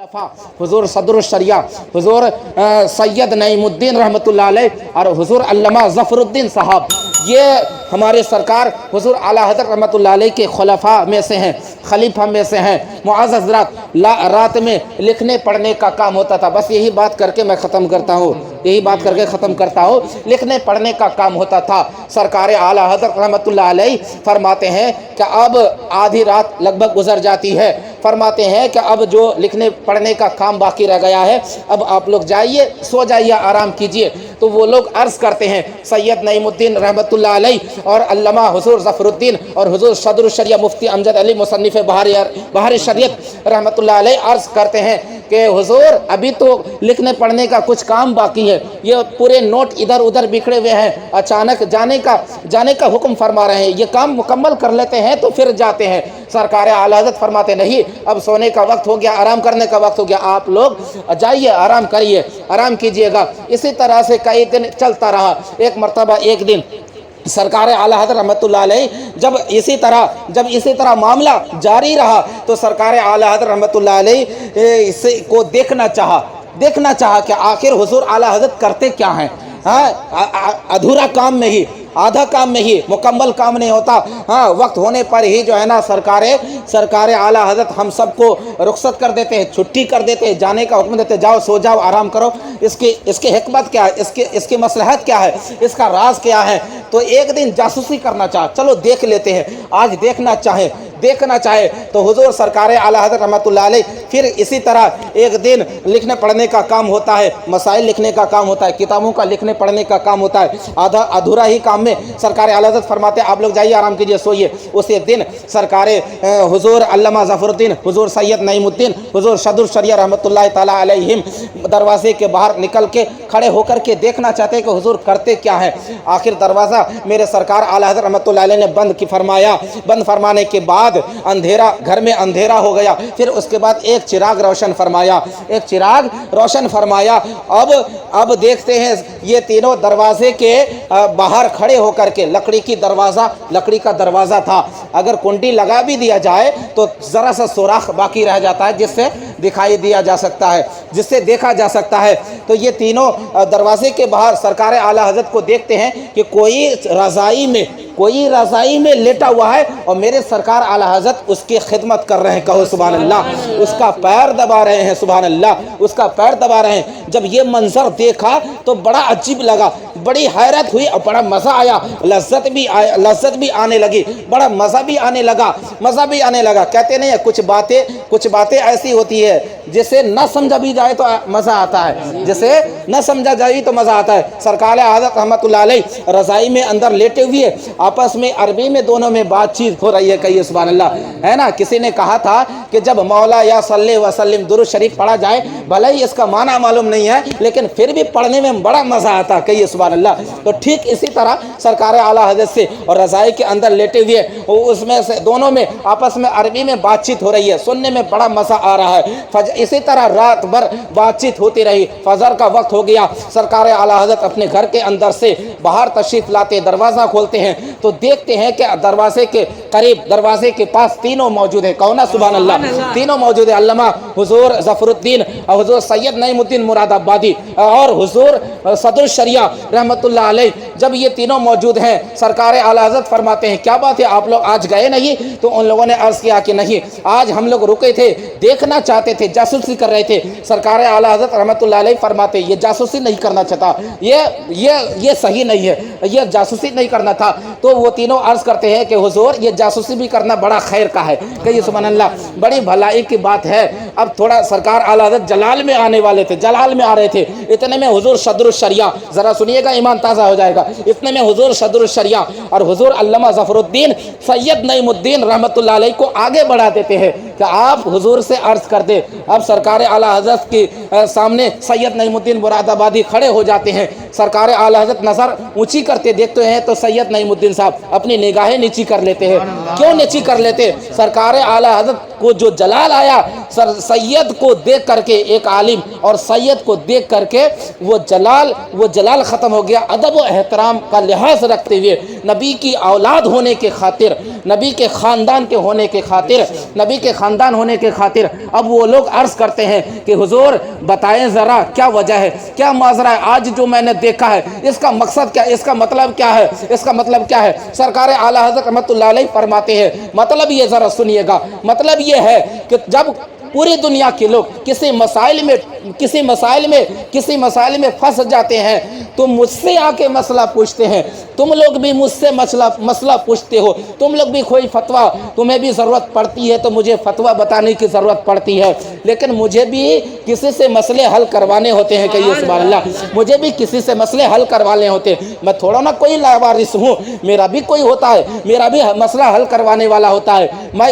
खलीफा हुजूर सदरुल शरिया हुजूर सैयद नईमुद्दीन रहमतुल्लाह अलैह और हुजूर अल्लामा ज़फ़रुद्दीन साहब, ये हमारे सरकार हुजूर आला हज़रत रहमतुल्लाह अलैह के खुलफा में से हैं, खलीफा में से हैं। मुआज़ हज़रात, रात में लिखने पढ़ने का काम होता था। बस यही बात करके मैं ख़त्म करता हूँ, यही बात करके ख़त्म करता हूँ। लिखने पढ़ने का काम होता था। सरकार आला हज़रत रहमतुल्लाह अलैह फरमाते हैं कि अब आधी रात लगभग गुजर जाती है, फरमाते हैं कि अब जो लिखने पढ़ने का काम बाकी रह गया है, अब आप लोग जाइए, सो जाइए, आराम कीजिए। तो वो लोग अर्ज़ करते हैं, सैयद नईमुद्दीन रहमतुल्लाह अलैह और अल्लामा हुजूर ज़फ़रुद्दीन और हुजूर सदरुल शरिया मुफ्ती अमजद अली मुसन्निफ़ बहार शरीयत रहमतुल्लाह अलैह अर्ज़ करते हैं कि हुजूर अभी तो लिखने पढ़ने का कुछ काम बाकी है, ये पूरे नोट इधर उधर बिखरे हुए हैं, अचानक जाने का हुक्म फरमा रहे हैं, ये काम मुकम्मल कर लेते हैं तो फिर जाते हैं। सरकार आला हज़रत फरमाते नहीं, अब सोने का वक्त हो गया, आराम करने का वक्त हो गया, आप लोग जाइए, आराम करिए, आराम कीजिएगा। इसी तरह से कई दिन चलता रहा। एक मरतबा एक दिन सरकार आला हज़रत रहमतुल्लाह अलैह जब इसी तरह मामला जारी रहा तो सरकार आला हज़रत रहमतुल्लाह अलैह इसे को देखना चाहा कि आखिर हुजूर आला हज़रत करते क्या हैं। हाँ, अधूरा काम में ही, आधा काम में ही, मुकम्मल काम नहीं होता। हाँ, वक्त होने पर ही जो है ना सरकार आला हज़रत हम सबको रुखसत कर देते हैं, छुट्टी कर देते हैं, जाने का हुक्म देते, जाओ सो जाओ, आराम करो। इसकी हिकमत क्या है, इसकी मसलहत क्या है, इसका राज क्या है। तो एक दिन जासूसी करना चाहे, चलो देख लेते हैं। आज देखना चाहे तो हुजूर सरकार आला हज़रत रहमतुल्लाह अलैह फिर इसी तरह एक दिन लिखने पढ़ने का काम होता है, मसाइल लिखने का काम होता है, किताबों का लिखने पढ़ने का काम होता है। आधा अधूरा ही काम में सरकार आला हज़रत फरमाते आप लोग जाइए, आराम कीजिए, सोइए। उसी दिन सरकार हुजूर अल्लामा ज़फ़रुद्दीन, हुजूर सैयद नईमुद्दीन, हुजूर सदरुल शरिया रहमतुल्लाह ताला अलैहिम दरवाजे के बाहर निकल के खड़े होकर के देखना चाहते कि हुजूर करते क्या है। आखिर दरवाज़ा मेरे सरकार आला हज़रत रहमतुल्लाह अलैह ने बंद फरमाने के बाद अंधेरा, घर में अंधेरा हो गया। फिर उसके बाद एक चिराग रोशन फरमाया। अब देखते हैं ये तीनों दरवाजे के बाहर खड़े होकर के, लकड़ी का दरवाज़ा था, अगर कुंडी लगा भी दिया जाए तो ज़रा सा सुराख बाकी रह जाता है जिससे दिखाई दिया जा सकता है, जिससे देखा जा सकता है। तो ये तीनों दरवाजे के बाहर सरकार आला हज़रत को देखते हैं कि कोई रज़ाई में लेटा हुआ है और मेरे सरकार आला हज़रत उसकी खिदमत कर रहे हैं। कहो सुभान अल्लाह। उसका पैर दबा रहे हैं, सुभान अल्लाह, उसका पैर दबा रहे हैं। जब ये मंजर देखा तो बड़ा अजीब लगा, बड़ी हैरत हुई और बड़ा मज़ा आया, लज्जत भी आने लगी, बड़ा मज़ा भी आने लगा। कहते नहीं है कुछ बातें ऐसी होती है जिसे न समझा भी जाए तो मज़ा आता है, सरकार हज़रत रहमतुल्लाह अलैह रज़ाई में अंदर लेटे हुए आपस में अरबी में दोनों में बातचीत हो रही है। कहिए सुभान अल्लाह, है ना। किसी ने कहा था कि जब मौला या सल्ले वसल्लिम दुरूद शरीफ पढ़ा जाए, भले ही इसका माना मालूम नहीं है लेकिन फिर भी पढ़ने में बड़ा मज़ा आता। कहिए सुभान अल्लाह। तो ठीक इसी तरह सरकार आला हज़रत से और रज़ाई के अंदर लेटे हुए उसमें से दोनों में आपस में अरबी में बातचीत हो रही है, सुनने में बड़ा मज़ा आ रहा है। इसी तरह रात भर बातचीत होती रही। फजर का वक्त हो गया, सरकार आला हज़रत अपने घर के अंदर से बाहर तशरीफ़ लाते, दरवाज़ा खोलते हैं तो देखते हैं कि दरवाजे के करीब, दरवाजे के पास तीनों मौजूद है। कहो ना सुभान अल्लाह। तीनों मौजूद है, अल्लामा हुजूर ज़फ़रुद्दीन, हुजूर सैयद नईमुद्दीन मुरादाबादी और हुजूर सदरुल शरिया रहमतुल्लाह अलैह। जब ये तीनों मौजूद हैं, सरकार आला हज़रत फरमाते हैं क्या बात है, आप लोग आज गए नहीं? तो उन लोगों ने अर्ज़ किया कि नहीं, आज हम लोग रुके थे, देखना चाहते थे, जासूसी कर रहे थे। सरकार आला हज़रत रहमतुल्लाह अलैह फरमाते ये जासूसी नहीं करना चाहता, ये सही नहीं है, ये जासूसी नहीं करना था। तो वो तीनों अर्ज़ करते हैं कि हुजूर ये जासूसी भी करना बड़ा खैर का है। कहिए सुभान अल्लाह, बड़ी भलाई की बात है। अब थोड़ा सरकार आला हज़रत जलाल में आ रहे थे, इतने में हुजूर सदरुल शरिया, ज़रा सुनिएगा ईमान ताज़ा हो जाएगा, इतने में हुजूर सदरुल शरिया और हुजूर अल्लामा ज़फ़रुद्दीन सैयद नईमुद्दीन रहमतुल्लाह अलैह को आगे बढ़ा देते हैं कि आप हुजूर से अर्ज़ कर दे। अब सरकार आला हज़रत के सामने सैयद नईमुद्दीन मुरादाबादी खड़े हो जाते हैं। सरकार आला हज़रत नज़र ऊँची करते देखते हैं तो सैयद नईमुद्दीन साहब अपनी निगाहें नीची कर लेते हैं। क्यों नीची कर लेते? सरकार आला हज़रत को जो जलाल आया, सैयद को देख करके, एक आलिम और सैयद को देख करके वो जलाल ख़त्म हो गया। अदब व एहतराम का लिहाज रखते हुए نبی کی اولاد ہونے کے خاطر، نبی کے خاندان کے ہونے کے خاطر، نبی کے خاندان ہونے کے خاطر اب وہ لوگ عرض کرتے ہیں کہ حضور بتائیں ذرا کیا وجہ ہے، کیا ماجرا ہے، آج جو میں نے دیکھا ہے اس کا مقصد کیا ہے، اس کا مطلب کیا ہے، اس کا مطلب کیا ہے؟ سرکار اعلی حضرت رحمۃ اللہ علیہ فرماتے ہیں مطلب یہ ذرا سنیے گا، مطلب یہ ہے کہ جب پوری دنیا کے لوگ کسی مسائل میں پھنس جاتے ہیں تو مجھ سے آ کے مسئلہ پوچھتے ہیں، تم لوگ بھی مجھ سے مسئلہ پوچھتے ہو، تم لوگ بھی کوئی فتویٰ تمہیں بھی ضرورت پڑتی ہے تو مجھے فتویٰ بتانے کی ضرورت پڑتی ہے، لیکن مجھے بھی کسی سے مسئلے حل کروانے ہوتے ہیں، کہیے سبحان اللہ، مجھے بھی کسی سے مسئلے حل کروانے ہوتے ہیں، میں تھوڑا نہ کوئی لاوارث ہوں، میرا بھی کوئی ہوتا ہے، میرا بھی مسئلہ حل کروانے والا ہوتا ہے، میں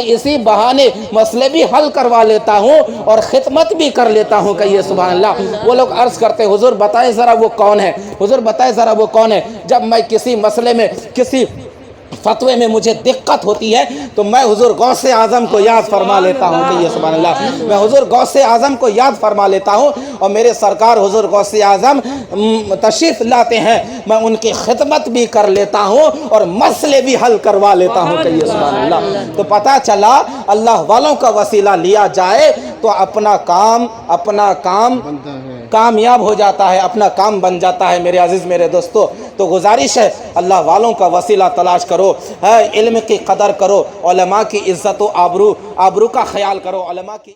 اسی بہانے مسئلے بھی حل کروا لیتا ہوں اور خدمت بھی کر لیتا ہوں، کہیے سبحان اللہ۔ وہ لوگ عرض کرتے حضور بتائیں ذرا وہ کون ہے، حضور بتائیں ذرا وہ کون ہے؟ جب میں کسی مسئلے میں کسی فتوے میں مجھے دقت ہوتی ہے تو میں حضور غوث اعظم کو یاد فرما لیتا ہوں، کہیے سبحان اللہ، میں حضور غوث اعظم کو یاد فرما لیتا ہوں اور میرے سرکار حضور غوث اعظم تشریف لاتے ہیں، میں ان کی خدمت بھی کر لیتا ہوں اور مسئلے بھی حل کروا لیتا ہوں، کہیے سبحان اللہ۔ تو پتہ چلا اللہ والوں کا وسیلہ لیا جائے تو اپنا کام کامیاب ہو جاتا ہے، اپنا کام بن جاتا ہے، میرے عزیز میرے دوستو۔ تو گزارش ہے اللہ والوں کا وسیلہ تلاش کرو، علم کی قدر کرو، علماء کی عزت و آبرو کا خیال کرو، علماء کی